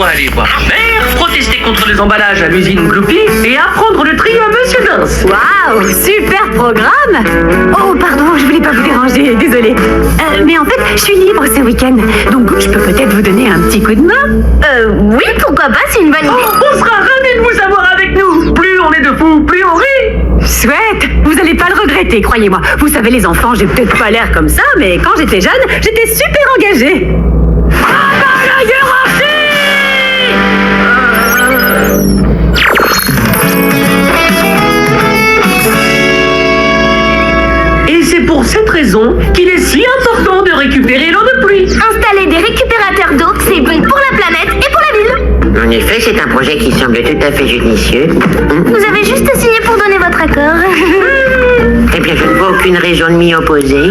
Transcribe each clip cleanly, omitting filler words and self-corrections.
dois aller voir ma mère, protester contre les emballages à l'usine Gloopy et apprendre le tri à Monsieur Danse. Waouh, super programme. Oh, pardon, je voulais pas vous déranger, désolée. Mais en fait, je suis libre ce week-end, donc je peux peut-être vous donner un petit coup de main. Oui, pourquoi pas, c'est une bonne idée. On sera ravis de vous avoir avec nous. Plus on est de fous, plus on rit. Chouette, vous allez pas le regretter, croyez-moi. Vous savez, les enfants, j'ai peut-être pas l'air comme ça, mais quand j'étais jeune, j'étais super engagée. Ah bah, la hiérarchie! Et c'est pour cette raison qu'il est si important de récupérer l'eau de pluie. Installer des récupérateurs d'eau, c'est bon pour la planète et pour la ville. En effet, c'est un projet qui semble tout à fait judicieux. Vous avez juste signé pour donner votre accord. Eh bien, je ne vois aucune raison de m'y opposer.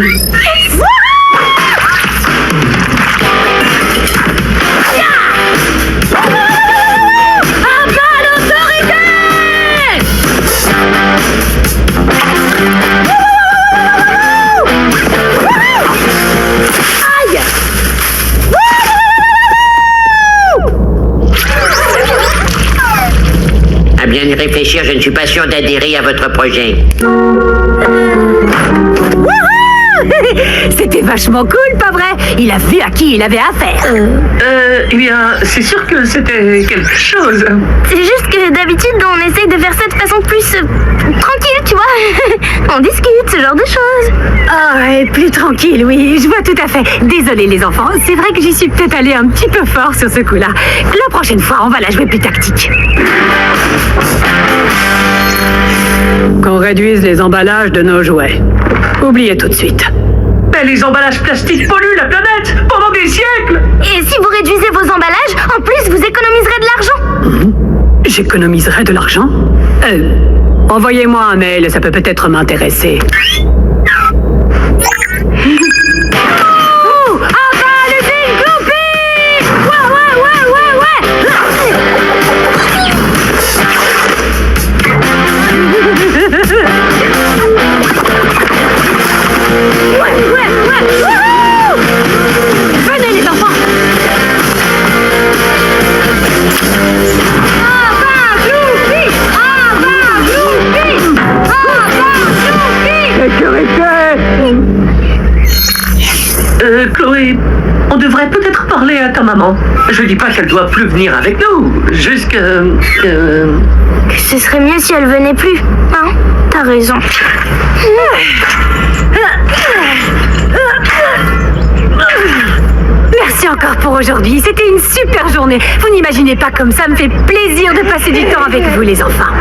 À bien y réfléchir, je ne suis pas sûr d'adhérer à votre projet. C'était vachement cool, pas vrai? Il a vu à qui il avait affaire. Eh bien, c'est sûr que c'était quelque chose. C'est juste que d'habitude, on essaye de faire ça de façon plus tranquille, tu vois. On discute, ce genre de choses. Ah, et plus tranquille, oui, je vois tout à fait. Désolée les enfants, c'est vrai que j'y suis peut-être allée un petit peu fort sur ce coup-là. La prochaine fois, on va la jouer plus tactique. Qu'on réduise les emballages de nos jouets. Oubliez tout de suite. Mais les emballages plastiques polluent la planète pendant des siècles. Et si vous réduisez vos emballages, en plus, vous économiserez de l'argent. J'économiserai de l'argent? Envoyez-moi un mail, ça peut peut-être m'intéresser. Venez les enfants. Chloé, on devrait peut-être parler à ta maman. Je dis pas qu'elle doit plus venir avec nous, juste que... Ce serait mieux si elle venait plus. Hein? T'as raison. Merci encore pour aujourd'hui. C'était une super journée. Vous n'imaginez pas comme ça me fait plaisir de passer du temps avec vous les enfants.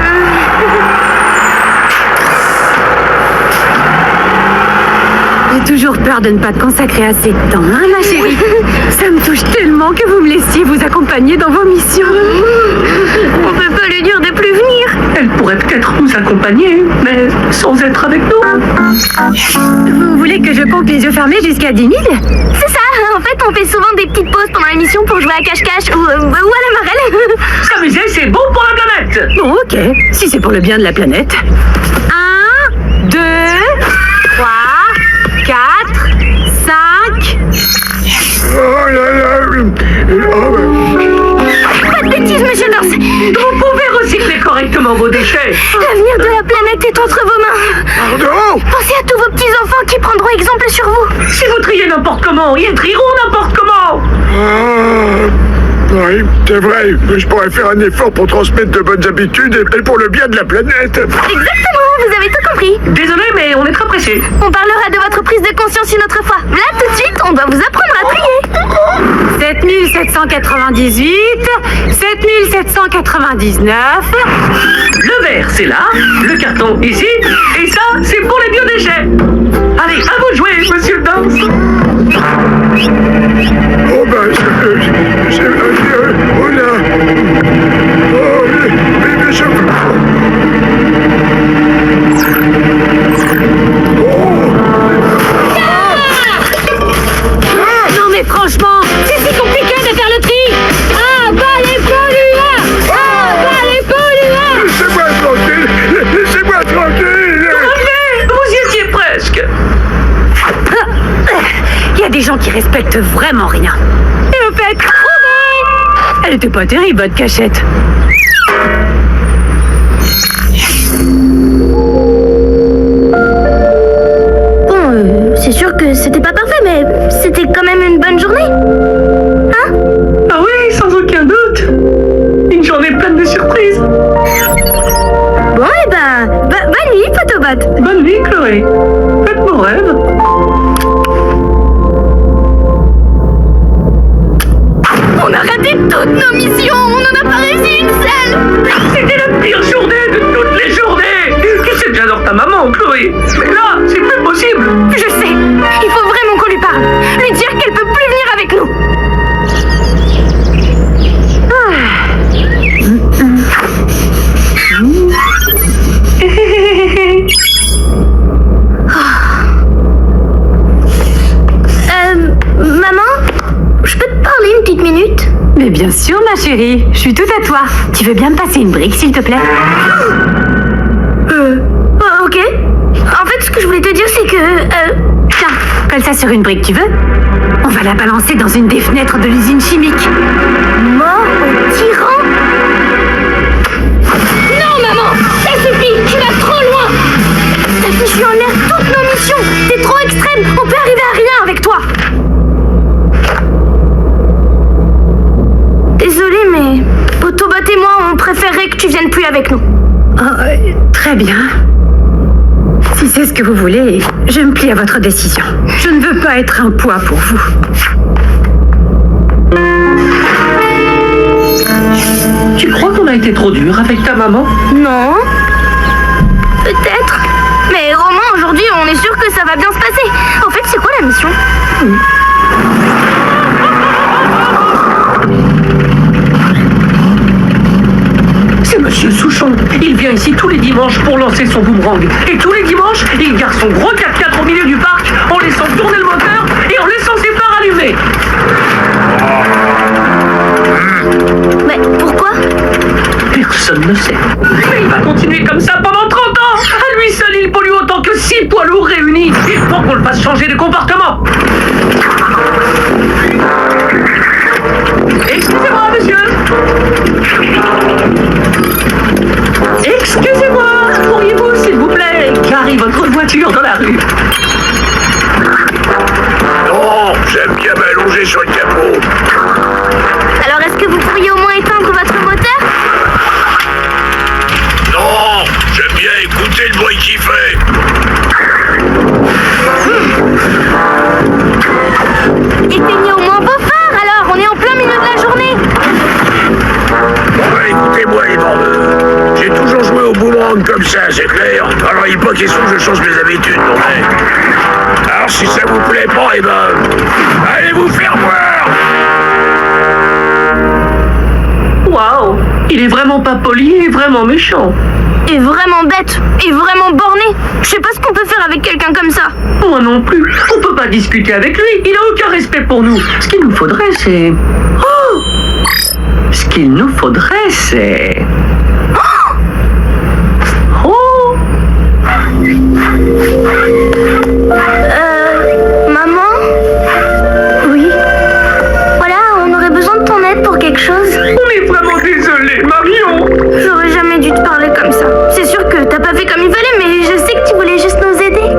J'ai toujours peur de ne pas te consacrer assez de temps, hein, ma chérie? Ça me touche tellement que vous me laissiez vous accompagner dans vos missions. On peut pas lui dire de plus venir. Elle pourrait peut-être nous accompagner, mais sans être avec nous. Vous voulez que je compte les yeux fermés jusqu'à 10 000? C'est ça. En fait, on fait souvent des petites pauses pendant l'émission pour jouer à cache-cache ou à la marelle. S'amuser, c'est bon pour la planète. Bon, ok. Si c'est pour le bien de la planète. 1, 2, 3, 4, 5... Pas de bêtises, monsieur Danse. Vous pouvez recycler correctement vos déchets. L'avenir de la planète est entre vos mains. Pardon? Pensez à tous vos petits-enfants qui prendront exemple sur vous. Si vous triez n'importe comment, ils trieront n'importe comment. Oui, c'est vrai. Je pourrais faire un effort pour transmettre de bonnes habitudes et pour le bien de la planète. Exactement, vous avez tout compris. Désolé, mais on est très pressé. On parlera de votre prise de conscience une autre fois. Là, tout de suite, on doit vous apprendre à trier. 7798, 7799... Le verre, c'est là, le carton ici, et ça, c'est pour les biodéchets. Allez, à vous de jouer, monsieur Danse. Oh ben, oh là. Oh, mais je... Non mais franchement, c'est si compliqué de faire le tri. Ah bah les polluants. Ah bah les polluants. Laissez-moi tranquille. Laissez-moi tranquille. Allez, vous y étiez presque. Il y a des gens qui respectent vraiment rien. Et au fait, Elle était pas terrible, votre cachette. Bon, c'est sûr que c'était pas parfait, mais c'était quand même une bonne journée. Hein? Ah oui, sans aucun doute. Une journée pleine de surprises. Bon, et bonne nuit, Photobot. Bonne nuit, Chloé. Faites vos rêves. On a raté toutes nos missions, on n'en a pas réussi une seule. C'était la pire journée de toutes les journées. Tu sais que j'adore ta maman, Chloé. Mais là, c'est plus possible. Je sais, il faut vraiment qu'on lui parle. Lui dire qu'elle peut plus venir avec nous. Maman, je peux te parler une petite minute? Mais bien sûr, ma chérie, je suis tout à toi. Tu veux bien me passer une brique, s'il te plaît? Ok. En fait, ce que je voulais te dire, c'est que... Tiens, colle ça sur une brique, tu veux? On va la balancer dans une des fenêtres de l'usine chimique. Mort au tyran? Non, maman, ça suffit, tu vas trop loin. T'as fichu en l'air toutes nos missions. T'es trop extrême, on peut arriver à rien avec toi. Désolée, mais Autobot et moi, on préférerait que tu viennes plus avec nous. Oh, très bien. Si c'est ce que vous voulez, je me plie à votre décision. Je ne veux pas être un poids pour vous. Tu crois qu'on a été trop dur avec ta maman? Non. Peut-être. Mais au moins aujourd'hui, on est sûr que ça va bien se passer. En fait, c'est quoi la mission? C'est Monsieur Souchon. Il vient ici tous les dimanches pour lancer son boomerang. Et tous les dimanches, il garde son gros 4x4 au milieu du parc en laissant tourner le moteur et en laissant ses phares allumés. Mais pourquoi? Personne ne sait. Mais il va continuer comme ça pendant 30 ans. À lui seul, il pollue autant que 6 poids lourds réunis. Il faut qu'on le fasse changer de comportement. Excusez-moi, monsieur. Excusez-moi, pourriez-vous, s'il vous plaît, garer votre voiture dans la rue? Non, j'aime bien m'allonger sur le capot. Alors est-ce que vous pourriez au moins éteindre votre moteur? Non, j'aime bien écouter le bruit qu'il fait. Éteignez au moins vos phares alors, on est en plein milieu de la journée. Bon, écoutez-moi les bordeux. J'ai toujours joué au boomerang comme ça, c'est clair. Alors il n'est pas question que je change mes habitudes, non mais... Alors si ça vous plaît pas, eh ben... allez vous faire voir. Waouh, il est vraiment pas poli et vraiment méchant. Et vraiment bête, et vraiment borné. Je sais pas ce qu'on peut faire avec quelqu'un comme ça. Moi non plus. On peut pas discuter avec lui. Il a aucun respect pour nous. Ce qu'il nous faudrait, c'est... Oh! Ce qu'il nous faudrait, c'est... Oh! Maman? Oui? Voilà, on aurait besoin de ton aide pour quelque chose. On est vraiment désolé, Marion. J'aurais jamais dû te parler comme ça. C'est sûr que t'as pas fait comme il fallait, mais je sais que tu voulais juste nous aider.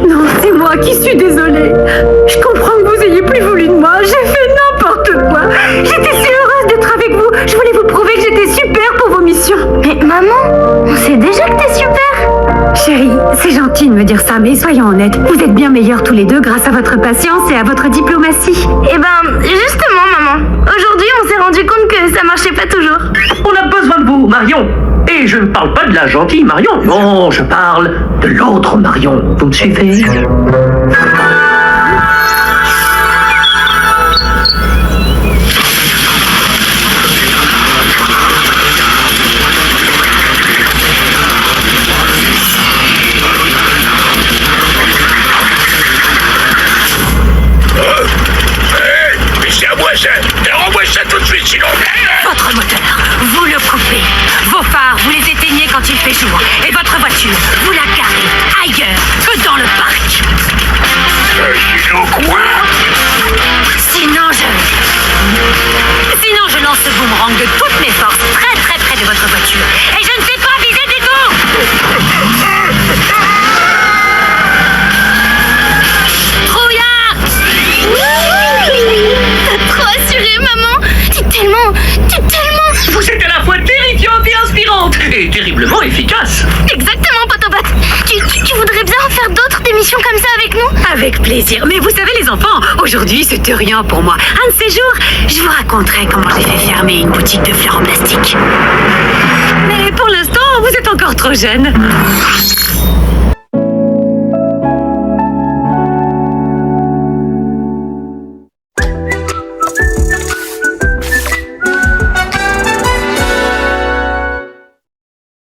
Non, c'est moi qui suis désolée. Je comprends que vous ayez plus voulu de moi. J'ai fait n'importe quoi. J'étais si heureuse d'être avec vous. Je voulais vous prouver que j'étais super pour vos missions. Mais maman, on sait déjà que t'es super. Chérie, c'est gentil de me dire ça, mais soyons honnêtes. Vous êtes bien meilleurs tous les deux grâce à votre patience et à votre diplomatie. Eh ben, justement, maman. Aujourd'hui, on s'est rendu compte que ça marchait pas toujours. On a besoin de vous, Marion. Et je ne parle pas de la gentille Marion. Non, je parle de l'autre Marion. Vous me suivez? Mais c'est à moi ça. Rends-moi ça tout de suite, sinon... Votre moteur, vous le coupez. Vos phares, vous les éteignez quand il fait jour. Et votre voiture, vous la garez ailleurs que dans le parc. Sinon quoi? boomerang de toutes mes forces très très près de votre voiture. Et je ne sais pas viser du tout. Trouillard! T'as trop assuré, maman. T'es tellement... Vous êtes à la fois terrifiante et inspirante, et terriblement efficace. Exactement, Potobot. Tu voudrais bien en faire d'autres des missions comme ça avec nous? Avec plaisir. Mais vous savez les enfants, aujourd'hui c'était rien pour moi. Un de ces jours, je vous raconterai comment j'ai fait fermer une boutique de fleurs en plastique. Mais pour l'instant, vous êtes encore trop jeune.